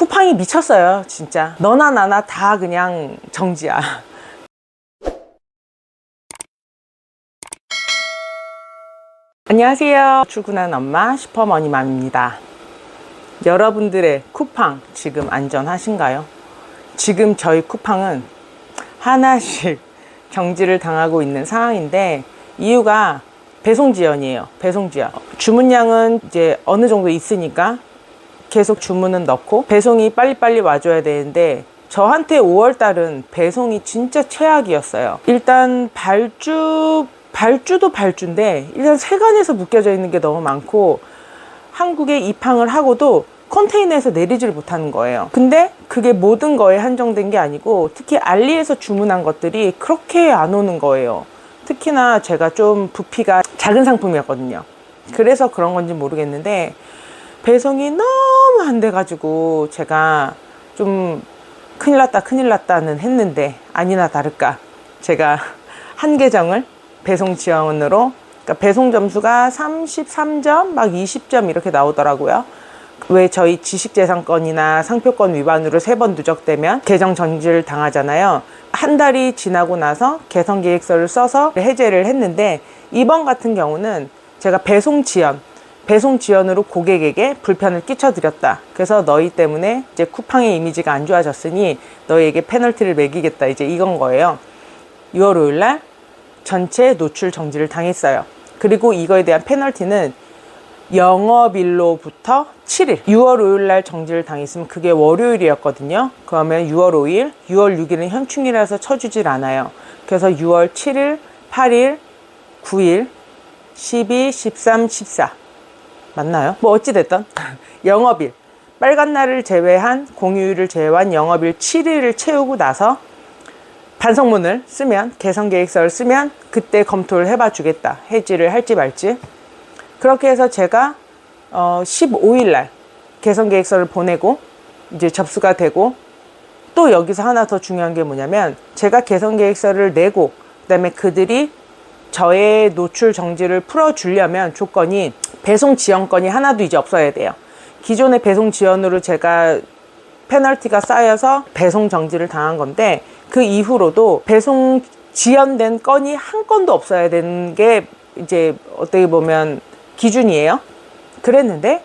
쿠팡이 미쳤어요. 진짜 너나 나나 다 그냥 정지야. 안녕하세요. 출근한 엄마 슈퍼머니맘입니다. 여러분들의 쿠팡 지금 안전하신가요? 지금 저희 쿠팡은 하나씩 정지를 당하고 있는 상황인데, 이유가 배송 지연이에요. 배송 지연. 주문량은 이제 어느 정도 있으니까 계속 주문은 넣고 배송이 빨리빨리 와줘야 되는데, 저한테 5월달은 배송이 진짜 최악이었어요. 일단 발주도 발주인데 일단 세관에서 묶여져 있는 게 너무 많고, 한국에 입항을 하고도 컨테이너에서 내리지를 못하는 거예요. 근데 그게 모든 거에 한정된 게 아니고, 특히 알리에서 주문한 것들이 그렇게 안 오는 거예요. 특히나 제가 좀 부피가 작은 상품이었거든요. 그래서 그런 건지 모르겠는데 배송이 너무 안 돼가지고 제가 좀 큰일 났다는 했는데, 아니나 다를까 제가 한 계정을 배송 지원으로, 그러니까 배송 점수가 33점 막 20점 이렇게 나오더라고요. 왜 저희 지식재산권이나 상표권 위반으로 3번 누적되면 계정 정지를 당하잖아요. 한 달이 지나고 나서 개선계획서를 써서 해제를 했는데, 이번 같은 경우는 제가 배송 지연으로 고객에게 불편을 끼쳐드렸다. 그래서 너희 때문에 이제 쿠팡의 이미지가 안 좋아졌으니 너희에게 페널티를 매기겠다, 이제 이건 거예요. 6월 5일 날 전체 노출 정지를 당했어요. 그리고 이거에 대한 페널티는 영업일로부터 7일, 6월 5일 날 정지를 당했으면 그게 월요일이었거든요. 그러면 6월 5일, 6월 6일은 현충이라서 쳐주질 않아요. 그래서 6월 7일, 8일, 9일, 12, 13, 14 맞나요? 뭐 어찌됐든 영업일, 빨간 날을 제외한, 공휴일을 제외한 영업일 7일을 채우고 나서 반성문을 쓰면, 개선계획서를 쓰면 그때 검토를 해봐 주겠다, 해지를 할지 말지. 그렇게 해서 제가 15일 날 개선계획서를 보내고 이제 접수가 되고, 또 여기서 하나 더 중요한 게 뭐냐면, 제가 개선계획서를 내고 그다음에 그들이 저의 노출 정지를 풀어주려면 조건이 배송 지연권이 하나도 이제 없어야 돼요. 기존의 배송 지연으로 제가 페널티가 쌓여서 배송 정지를 당한 건데, 그 이후로도 배송 지연된 건이 한 건도 없어야 되는 게 이제 어떻게 보면 기준이에요. 그랬는데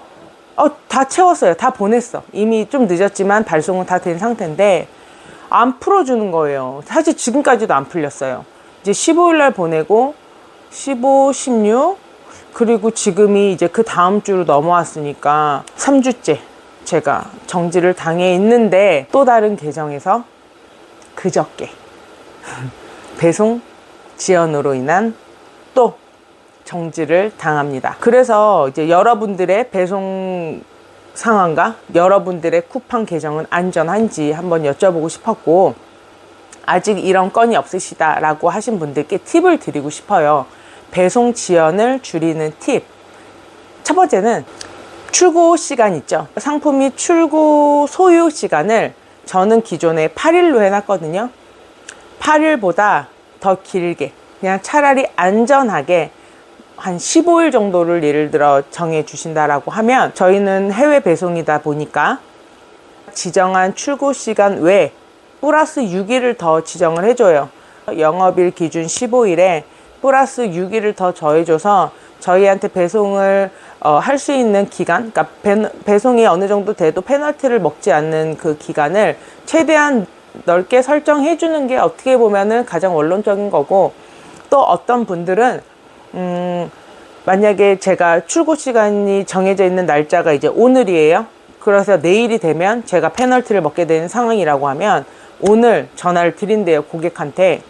다 채웠어요. 다 보냈어. 이미 좀 늦었지만 발송은 다 된 상태인데 안 풀어주는 거예요. 사실 지금까지도 안 풀렸어요. 이제 15일 날 보내고 15, 16, 그리고 지금이 이제 그 다음 주로 넘어왔으니까 3주째 제가 정지를 당해 있는데, 또 다른 계정에서 그저께 배송 지연으로 인한 또 정지를 당합니다. 그래서 이제 여러분들의 배송 상황과 여러분들의 쿠팡 계정은 안전한지 한번 여쭤보고 싶었고, 아직 이런 건이 없으시다라고 하신 분들께 팁을 드리고 싶어요. 배송 지연을 줄이는 팁. 첫 번째는 출고 시간 있죠. 상품이 출고 소요 시간을 저는 기존에 8일로 해놨거든요. 8일보다 더 길게, 그냥 차라리 안전하게 한 15일 정도를 예를 들어 정해 주신다라고 하면, 저희는 해외 배송이다 보니까 지정한 출고 시간 외에 플러스 6일을 더 지정을 해줘요. 영업일 기준 15일에 플러스 6일을 더 더해줘서 저희한테 배송을 할 수 있는 기간, 그러니까 배송이 어느 정도 돼도 페널티를 먹지 않는 그 기간을 최대한 넓게 설정해 주는 게 어떻게 보면은 가장 원론적인 거고, 또 어떤 분들은 만약에 제가 출고 시간이 정해져 있는 날짜가 이제 오늘이에요. 그래서 내일이 되면 제가 페널티를 먹게 되는 상황이라고 하면, 오늘 전화를 드린대요. 고객한테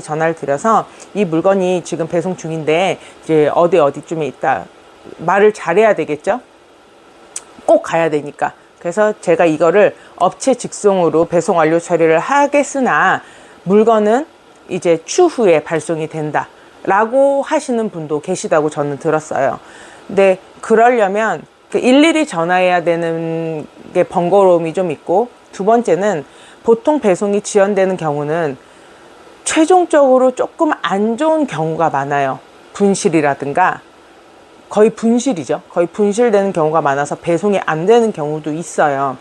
전화를 드려서 이 물건이 지금 배송 중인데 이제 어디쯤에 있다, 말을 잘해야 되겠죠. 꼭 가야 되니까. 그래서 제가 이거를 업체 직송으로 배송 완료 처리를 하겠으나 물건은 이제 추후에 발송이 된다 라고 하시는 분도 계시다고 저는 들었어요. 근데 그러려면 일일이 전화해야 되는 게 번거로움이 좀 있고, 두 번째는 보통 배송이 지연되는 경우는 최종적으로 조금 안 좋은 경우가 많아요. 분실이라든가, 거의 분실이죠. 거의 분실되는 경우가 많아서 배송이 안 되는 경우도 있어요.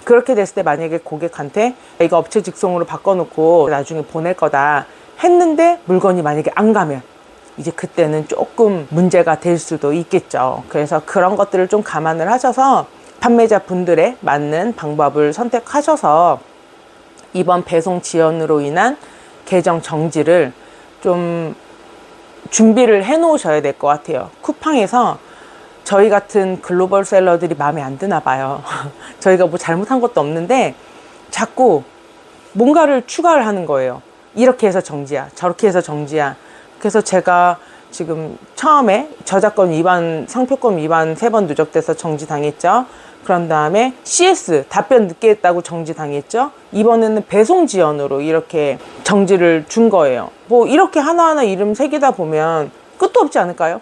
그렇게 됐을 때 만약에 고객한테 이거 업체 직송으로 바꿔놓고 나중에 보낼 거다 했는데 물건이 만약에 안 가면 이제 그때는 조금 문제가 될 수도 있겠죠. 그래서 그런 것들을 좀 감안을 하셔서 판매자 분들의 맞는 방법을 선택하셔서 이번 배송 지연으로 인한 계정 정지를 좀 준비를 해 놓으셔야 될 것 같아요. 쿠팡에서 저희 같은 글로벌 셀러들이 마음에 안 드나 봐요. 저희가 뭐 잘못한 것도 없는데 자꾸 뭔가를 추가를 하는 거예요. 이렇게 해서 정지야, 저렇게 해서 정지야. 그래서 제가 지금 처음에 저작권 위반, 상표권 위반 3번 누적돼서 정지당했죠. 그런 다음에 CS 답변 늦게 했다고 정지당했죠. 이번에는 배송 지연으로 이렇게 정지를 준 거예요. 뭐 이렇게 하나하나 이름 새기다 보면 끝도 없지 않을까요?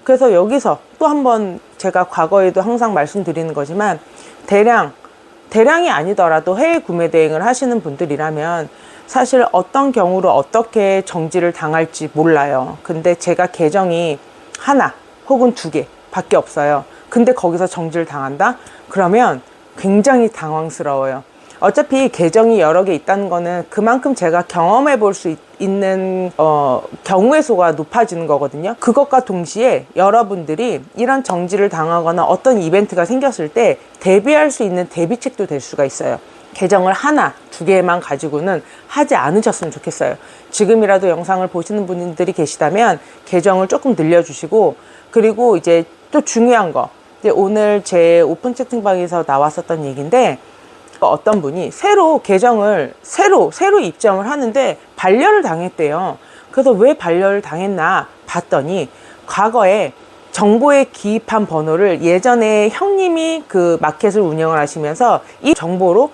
그래서 여기서 또 한번 제가 과거에도 항상 말씀드리는 거지만 대량이 아니더라도 해외 구매 대행을 하시는 분들이라면 사실 어떤 경우로 어떻게 정지를 당할지 몰라요. 근데 제가 계정이 하나 혹은 2개 밖에 없어요. 근데 거기서 정지를 당한다? 그러면 굉장히 당황스러워요. 어차피 계정이 여러 개 있다는 거는 그만큼 제가 경험해 볼 수 있는 경우의 수가 높아지는 거거든요. 그것과 동시에 여러분들이 이런 정지를 당하거나 어떤 이벤트가 생겼을 때 대비할 수 있는 대비책도 될 수가 있어요. 계정을 하나, 2개만 가지고는 하지 않으셨으면 좋겠어요. 지금이라도 영상을 보시는 분들이 계시다면 계정을 조금 늘려주시고, 그리고 이제 또 중요한 거, 이제 오늘 제 오픈 채팅방에서 나왔었던 얘기인데, 어떤 분이 계정을 새로 입점을 하는데 반려를 당했대요. 그래서 왜 반려를 당했나 봤더니 과거에 정보에 기입한 번호를 예전에 형님이 그 마켓을 운영을 하시면서 이 정보로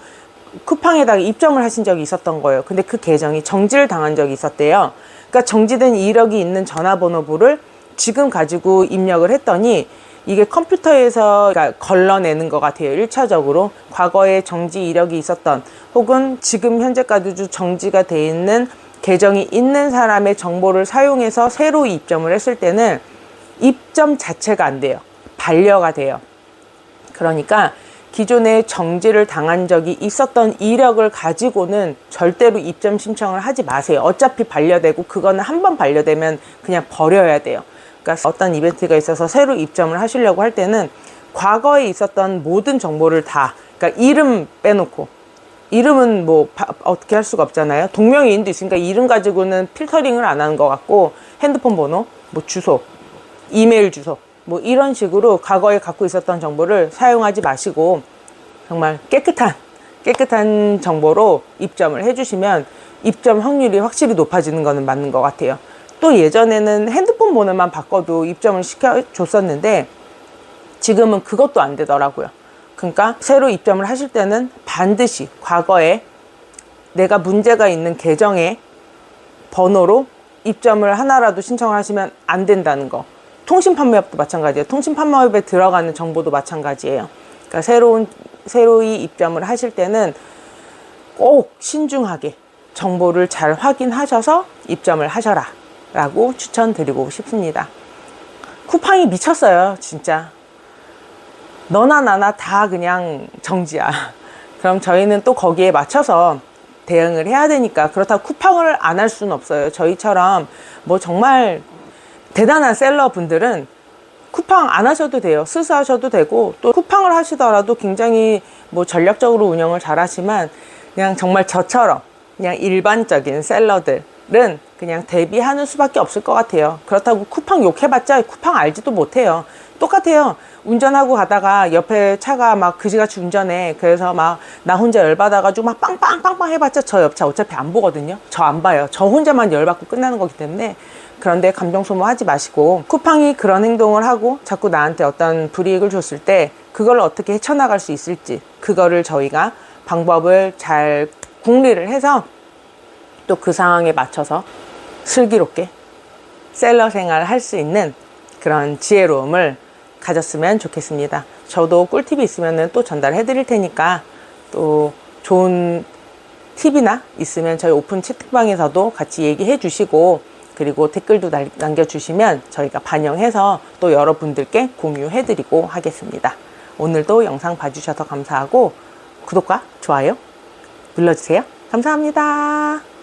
쿠팡에다가 입점을 하신 적이 있었던 거예요. 근데 그 계정이 정지를 당한 적이 있었대요. 그러니까 정지된 이력이 있는 전화번호부를 지금 가지고 입력을 했더니 이게 컴퓨터에서 걸러내는 것 같아요. 1차적으로 과거에 정지 이력이 있었던 혹은 지금 현재까지도 정지가 돼 있는 계정이 있는 사람의 정보를 사용해서 새로 입점을 했을 때는 입점 자체가 안 돼요. 반려가 돼요. 그러니까 기존에 정지를 당한 적이 있었던 이력을 가지고는 절대로 입점 신청을 하지 마세요. 어차피 반려되고 그거는 한번 반려되면 그냥 버려야 돼요. 그러니까 어떤 이벤트가 있어서 새로 입점을 하시려고 할 때는 과거에 있었던 모든 정보를 다, 그러니까 이름 빼놓고, 이름은 뭐 어떻게 할 수가 없잖아요. 동명이인도 있으니까 이름 가지고는 필터링을 안 하는 것 같고, 핸드폰 번호, 뭐 주소, 이메일 주소, 뭐 이런 식으로 과거에 갖고 있었던 정보를 사용하지 마시고 정말 깨끗한 정보로 입점을 해주시면 입점 확률이 확실히 높아지는 거는 맞는 것 같아요. 또 예전에는 핸드폰 번호만 바꿔도 입점을 시켜줬었는데 지금은 그것도 안 되더라고요. 그러니까 새로 입점을 하실 때는 반드시 과거에 내가 문제가 있는 계정의 번호로 입점을 하나라도 신청을 하시면 안 된다는 거. 통신판매업도 마찬가지예요. 통신판매업에 들어가는 정보도 마찬가지예요. 그러니까 새로이 입점을 하실 때는 꼭 신중하게 정보를 잘 확인하셔서 입점을 하셔라 라고 추천드리고 싶습니다. 쿠팡이 미쳤어요. 진짜 너나 나나 다 그냥 정지야. 그럼 저희는 또 거기에 맞춰서 대응을 해야 되니까. 그렇다고 쿠팡을 안 할 수는 없어요. 저희처럼 뭐 정말 대단한 셀러 분들은 쿠팡 안 하셔도 돼요. 스스하셔도 되고, 또 쿠팡을 하시더라도 굉장히 뭐 전략적으로 운영을 잘 하지만 그냥 정말 저처럼 그냥 일반적인 셀러들은 그냥 대비하는 수밖에 없을 것 같아요. 그렇다고 쿠팡 욕해봤자 쿠팡 알지도 못해요. 똑같아요. 운전하고 가다가 옆에 차가 막 그지같이 운전해. 그래서 막 나 혼자 열받아가지고 막 빵빵빵빵 해봤자 저 옆차 어차피 안 보거든요. 저 안 봐요. 저 혼자만 열받고 끝나는 거기 때문에. 그런데 감정 소모하지 마시고, 쿠팡이 그런 행동을 하고 자꾸 나한테 어떤 불이익을 줬을 때 그걸 어떻게 헤쳐나갈 수 있을지, 그거를 저희가 방법을 잘 궁리를 해서 또 그 상황에 맞춰서 슬기롭게 셀러 생활을 할 수 있는 그런 지혜로움을 가졌으면 좋겠습니다. 저도 꿀팁이 있으면 또 전달해 드릴 테니까, 또 좋은 팁이나 있으면 저희 오픈 채팅방에서도 같이 얘기해 주시고, 그리고 댓글도 남겨주시면 저희가 반영해서 또 여러분들께 공유해 드리고 하겠습니다. 오늘도 영상 봐주셔서 감사하고 구독과 좋아요 눌러주세요. 감사합니다.